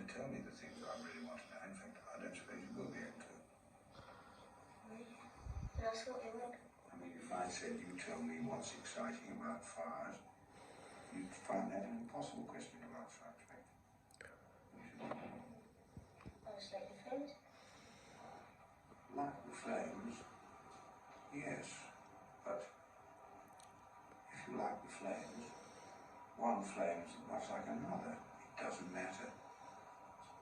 to tell me the things I really want to know. In fact, I don't suppose you will be able to. That's what you would. I mean, if I said you tell me what's exciting about fires, you'd find that an impossible question to answer, I expect. I just like the flames. Like the flames, yes, but if you like the flames, one flame is as much like another. It doesn't matter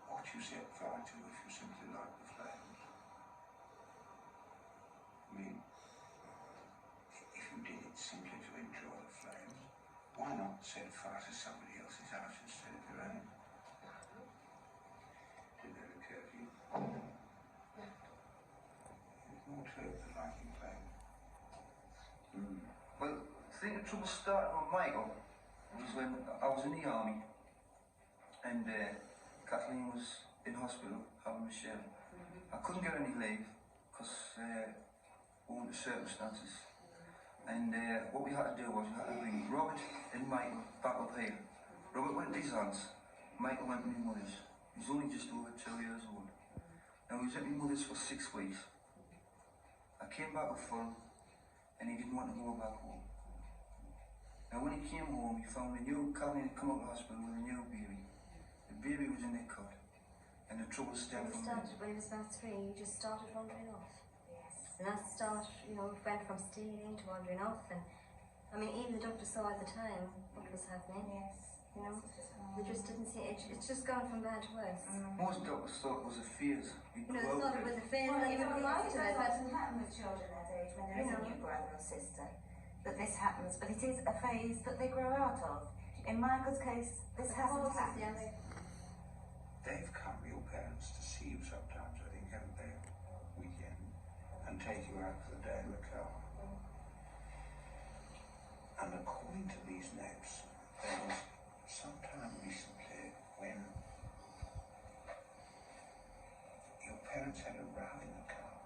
what you set fire to if you simply like the flames. I mean, if you did it simply to enjoy the flames, why not set fire to somebody else's house instead of your own? Did that occur to you? There's more to it than liking flames. Well, I think the trouble started with Michael was when I was in the army and Kathleen was in hospital having Michelle. I couldn't get any leave because owing to circumstances. And what we had to do was we had to bring Robert and Michael back up here. Robert went to his aunts, Michael went to my mother's. He was only just over 2 years old. Now he was at my mother's for 6 weeks. I came back with Fulham and he didn't want to go back home. Now when he came home, he found a new Kathleen had come out of hospital with a new baby. The baby was in the cot and the trouble stemmed from When he was about 3, he just started wandering off. And that start, you know, went from stealing to wandering off, and I mean, even the doctor saw at the time what was happening. Yes. You know, we just didn't see it. It's just gone from bad to worse. Most doctors thought it was a phase. You know, they thought it was a phase, Well, and you know, even life after does that. often happen with children that age when there is a new brother or sister, that this happens, but it is a phase that they grow out of. In Michael's case, this hasn't happened. They've come, your parents, to see you sometimes, I think, haven't they? Weekend. And take you out for the day in the car. And according to these notes, there was some time recently when your parents had a row in the car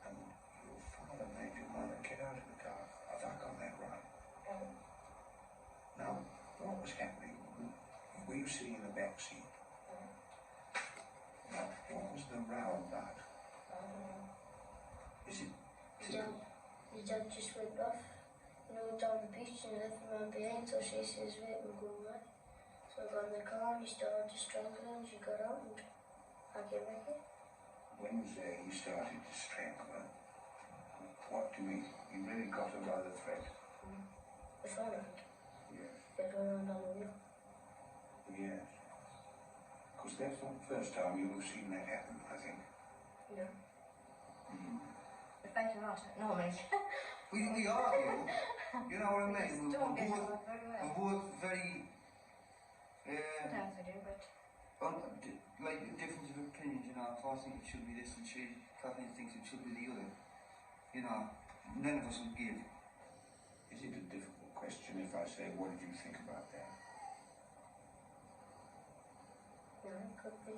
and your father made your mother get out of the car. Have I got that right? Now, what was happening? Were you sitting in the back seat? Now, what was the row about? Is it Your dad just went off, you know, down the beach and left me around behind, so she says, wait, we're going back. So I got in the car and he started to strangle her and she got out and I came back here. when you started to strangle her? What do you really got her by the thread? The phone hand. Yes. It went around on the wheel. Yes. Because that's not the first time you have seen that happen, I think. No. The fight a lot, normally. We argue, you know what I mean? Don't get along very well. We're both very, Sometimes we do, but like difference of opinions, you know. If I think it should be this and Kathleen thinks it should be the other, you know, none of us will give. Is it a difficult question if I say, what did you think about that? Yeah, it could be.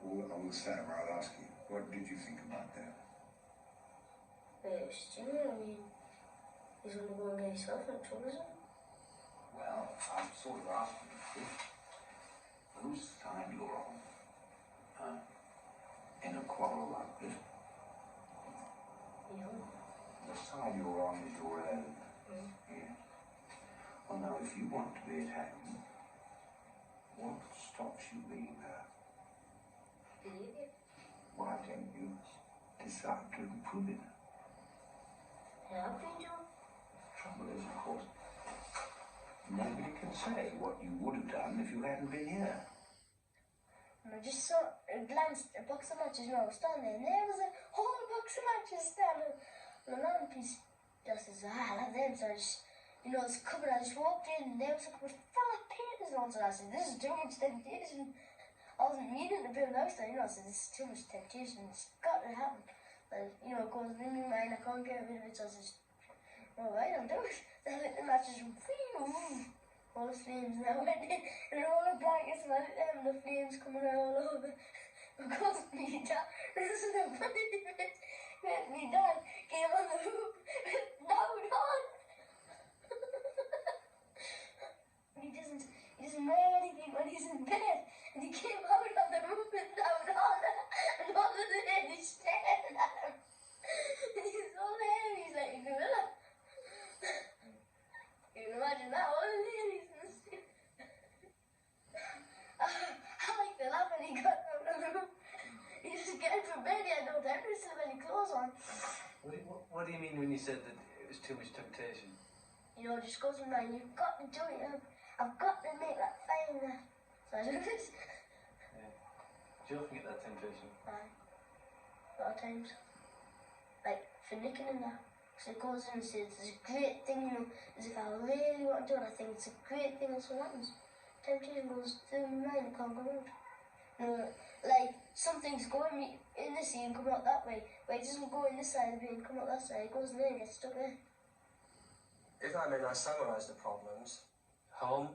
Well, on the same, I'll ask you, what did you think about that? But it's stupid, I mean, he's only going to get himself in trouble, isn't he? Well, I'm sort of asking you, whose side you're on in a quarrel like this? You know. The side you're on is your own. Yes. Well, now, if you want to be at home, what stops you being there? Believe you? Why don't you decide to improve it? Yeah, I've been doing. Trouble is, of course, nobody can say what you would have done if you hadn't been here. And I just saw, glanced at a box of matches and I was standing there, and there was a whole box of matches standing on the mantelpiece. Just says, I'll have them. So I just, you know, it's cupboard. I just walked in and there was a cupboard full of paintings and all. So I said, this is too much temptation. I wasn't meaning to build a house there, you know. I said, this is too much temptation. It's got to happen. But, you know, it goes in my mind. I can't get rid of it. So I said, all right, I'll do it. Then I lit the matches and all the flames now went in, and all the blankets and I lit them, the flames coming out all over. Because me dad, this is the funny bit, me dad came on the roof with loud on. He doesn't know anything when he's in What do you mean when you said that it was too much temptation? You know, it just goes in mind, you've got to do it, I've got to make that fire in there. So I do this. Yeah. Do you often get that temptation? Aye. A lot of times. Like, for nicking in there. So it goes in and says, it's a great thing, you know, as if I really want to do it, I think it's a great thing, that's what happens. Temptation goes through my mind, I can't go out. You know, like, something's going in this ear and come out that way, but it doesn't go in this side of it and come out that side, it goes in there and gets stuck there. If I may now summarize the problems, home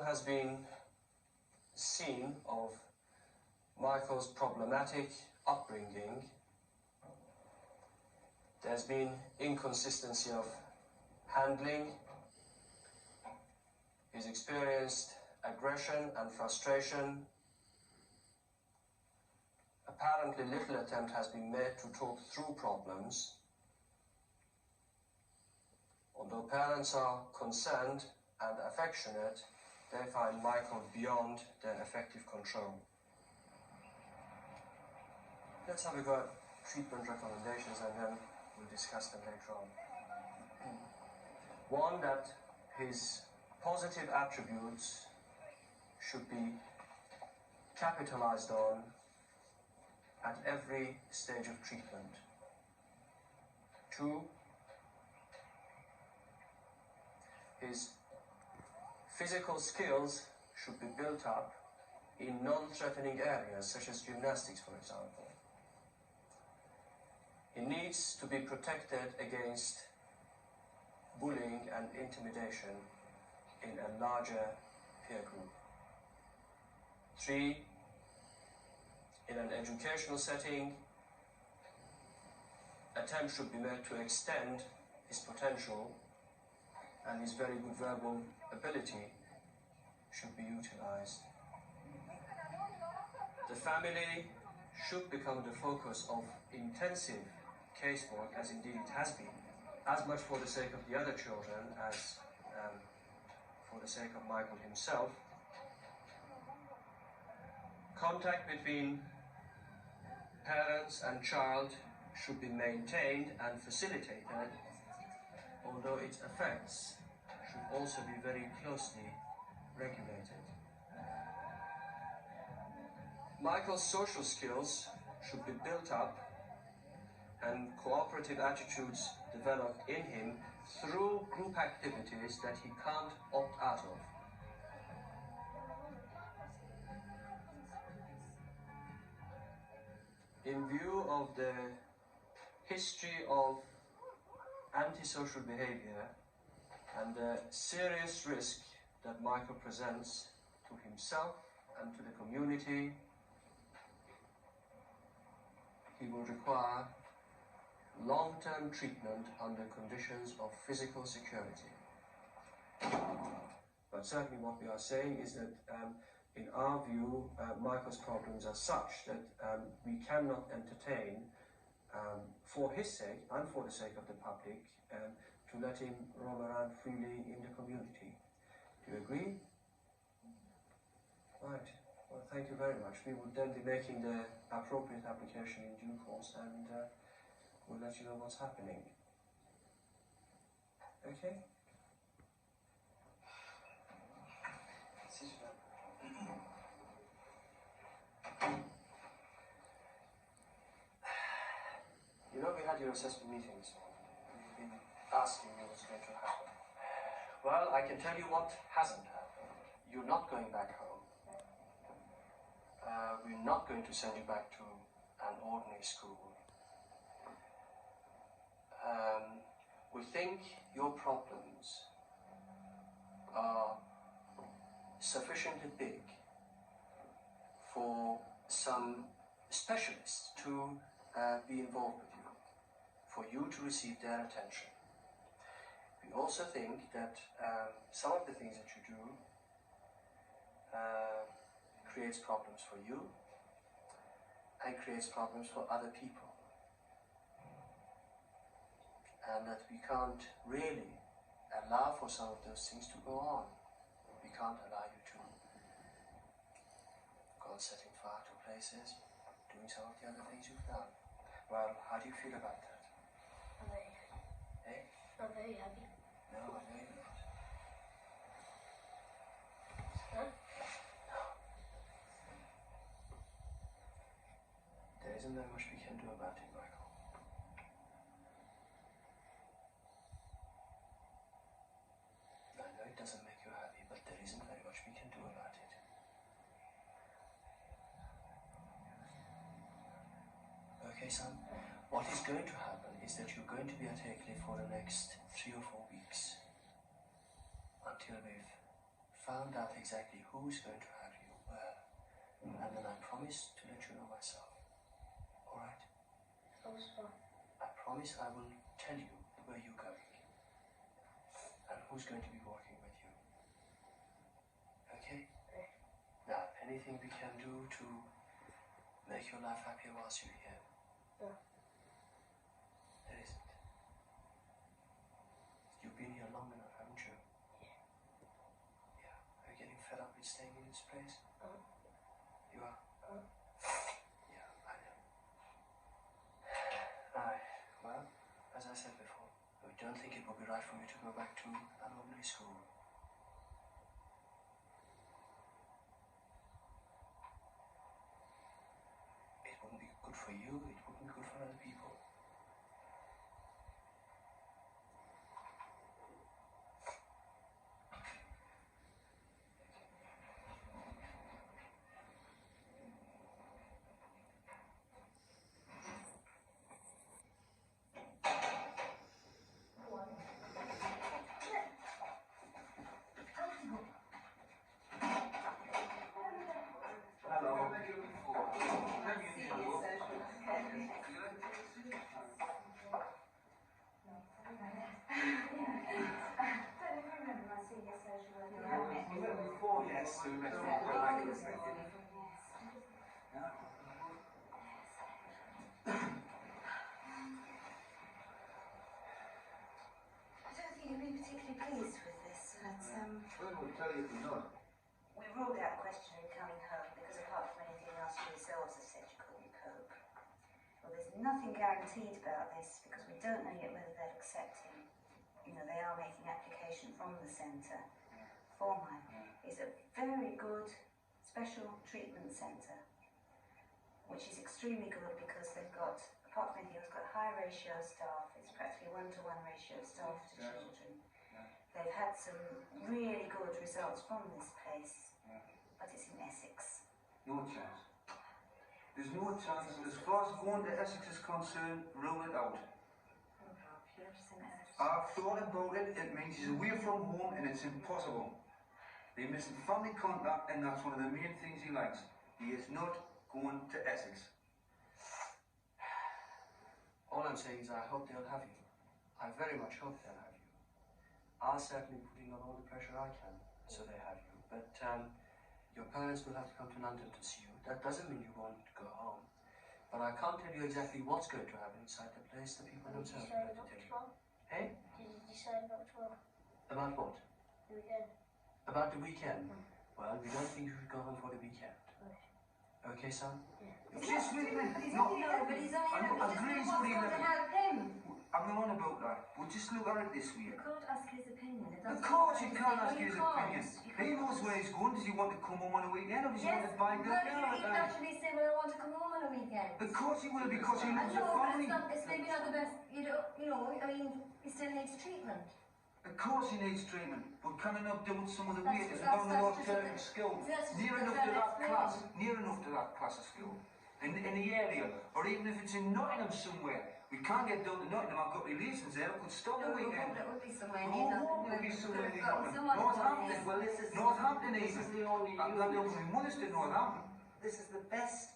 has been scene of Michael's problematic upbringing. There's been inconsistency of handling. He's experienced aggression and frustration. Apparently little attempt has been made to talk through problems. Although parents are concerned and affectionate, they find Michael beyond their effective control. Let's have a go at treatment recommendations and then we'll discuss them later on. One, that his positive attributes should be capitalized on at every stage of treatment. Two, his physical skills should be built up in non-threatening areas such as gymnastics, for example. He needs to be protected against bullying and intimidation in a larger peer group. Three, in an educational setting, attempts should be made to extend his potential, and his very good verbal ability should be utilized. The family should become the focus of intensive casework, as indeed it has been, as much for the sake of the other children as for the sake of Michael himself. Contact between parents and child should be maintained and facilitated, although its effects should also be very closely regulated. Michael's social skills should be built up and cooperative attitudes developed in him through group activities that he can't opt out of. In view of the history of antisocial behavior and the serious risk that Michael presents to himself and to the community, he will require long-term treatment under conditions of physical security. But certainly what we are saying is that in our view, Michael's problems are such that we cannot entertain, for his sake and for the sake of the public, to let him roam around freely in the community. Do you agree? Right. Well, thank you very much. We will then be making the appropriate application in due course, and we'll let you know what's happening. Okay? You know, we had your assessment meeting this morning. We've been asking you what's going to happen. Well, I can tell you what hasn't happened. You're not going back home. We're not going to send you back to an ordinary school. We think your problems are sufficiently big for some specialists to be involved with you, for you to receive their attention. We also think that some of the things that you do creates problems for you and creates problems for other people. And that we can't really allow for some of those things to go on. We can't allow you to go on setting fire to places, doing some of the other things you've done. How do you feel about that? I'm very happy. Eh? I'm very happy. No, I know you're not. Huh? There isn't very much we can do about it, Michael. I know it doesn't make you happy, but there isn't very much we can do about it. Okay, son? What is going to happen is that you're going to be at Hackley for the next 3 or 4 weeks. Until we've found out exactly who's going to have you where. And then I promise to let you know myself. Alright? Also, I promise I will tell you where you're going and who's going to be working with you. Okay? Now, anything we can do to make your life happier whilst you're here? No. There isn't. You've been here long enough, haven't you? Yeah. Yeah. Are you getting fed up with staying in this place? You are? Yeah, I know. Aye. Well, as I said before, I don't think it would be right for you to go back to an ordinary school. It wouldn't be good for you, it wouldn't be good for other people. I don't think you'd be particularly pleased with this, but Well, we'll tell you if you're not. we ruled out the question of coming home because apart from anything else you yourselves have said you couldn't cope. Well, there's nothing guaranteed about this because we don't know yet whether they'll accept him. You know, they are making application from the centre for Michael. It's a very good special treatment centre, which is extremely good because they've got, apart from anything else, got high ratio staff. It's practically 1-to-1 ratio staff to children. They've had some really good results from this place, but it's in Essex. No chance. There's no chance. As far as going to Essex is concerned, rule it out. I've thought about it. It means he's away from home and it's impossible. They're missing family contact and that's one of the main things he likes. He is not going to Essex. All I'm saying is I hope they'll have you. I very much hope they'll have you. I'll certainly be putting on all the pressure I can so they have you. But your parents will have to come to London to see you. That doesn't mean you won't go home. But I can't tell you exactly what's going to happen inside the place. The people Did you themselves decide will have to about tell you. tomorrow? Hey? Did you decide about tomorrow? About what? The weekend? About the weekend? Well, we don't think you should go home for the weekend. Okay, son? Just wait a minute. He's No, only here, but he's only I here because agree he with wants you, to Lily. help him. I'm not on about that. We'll just look at it this way. You can't ask his opinion. It Of doesn't course you matter. can't No, ask you his can't. opinion. You He can't. knows where he's going. Does he want to come home on a weekend or does he want to buy Well, the he can actually say, well, I want to come home on a weekend. Of course he will because he I loves your know, but family. it's maybe not the best, you know, I mean, he still needs treatment. Of course he needs treatment, but can he not do it some of the That's- weight? Is that's- not that's enough just to a- skill. that's just Near a enough to that explanation. class. Near enough to that class of school. In the area. Or even if it's in Nottingham somewhere. We can't get down to Nottingham. I've got relations there. I could stop the No, weekend. it would be somewhere No, near it Nottingham. would be somewhere near Got Nottingham. someone Northampton. there. Well, this is Northampton this even. is the only I've got down from my mother's to Northampton. this is the best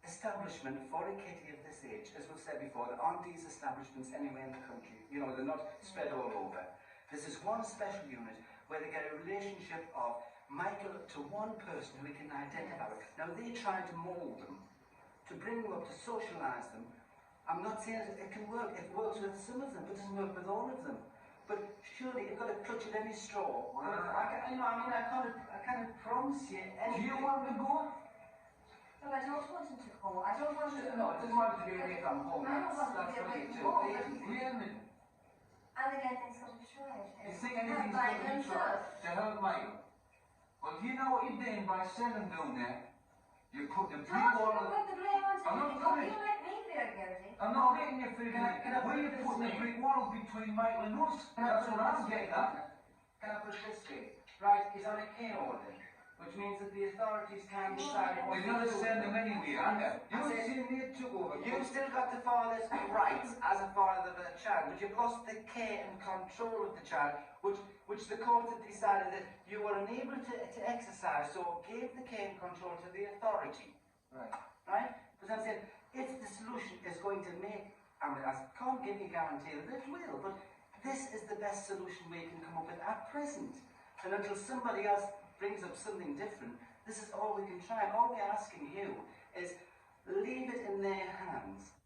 establishment for a kitty of this age, as we've said before. There aren't these establishments anywhere in the country. You know, they're not spread all over. This is one special unit where they get a relationship of Michael to one person who he can identify with. Now they try to mould them, to bring them up, to socialise them. I'm not saying it can work. It works with some of them, but it doesn't work with all of them. But surely you've got to clutch at any straw. I can't promise you Do anything. you want to go? Well, I don't want him to come. I don't want him to No, I just wanted to be away from home. I don't want to That's be away what you from do. home. Wait a minute. And again, things got to try it. You think anything's going to be tried to help Michael? Well, do you know what you're doing by sending him down there? You put the blue Don't wall. put the blame on I'm not him. putting You make me feel guilty. I'm not making you feel guilty. Can I put We're it this putting a way? brick wall between Michael and us. That's what I'm getting at. Can I put it this way? Right, he's on a K order, which means that the authorities can decide what You're going to send him anyway, aren't you? I You said- see me took over. You've still got the father's rights as a father of the child, but you've lost the care and control of the child, which the court had decided that you were unable to exercise, so gave the care and control to the authority. Right. Right? But I'm saying, if the solution is going to make, I mean, I can't give you a guarantee that it will, but this is the best solution we can come up with at present. And until somebody else brings up something different, this is all we can try. And all we're asking you is leave it in their hands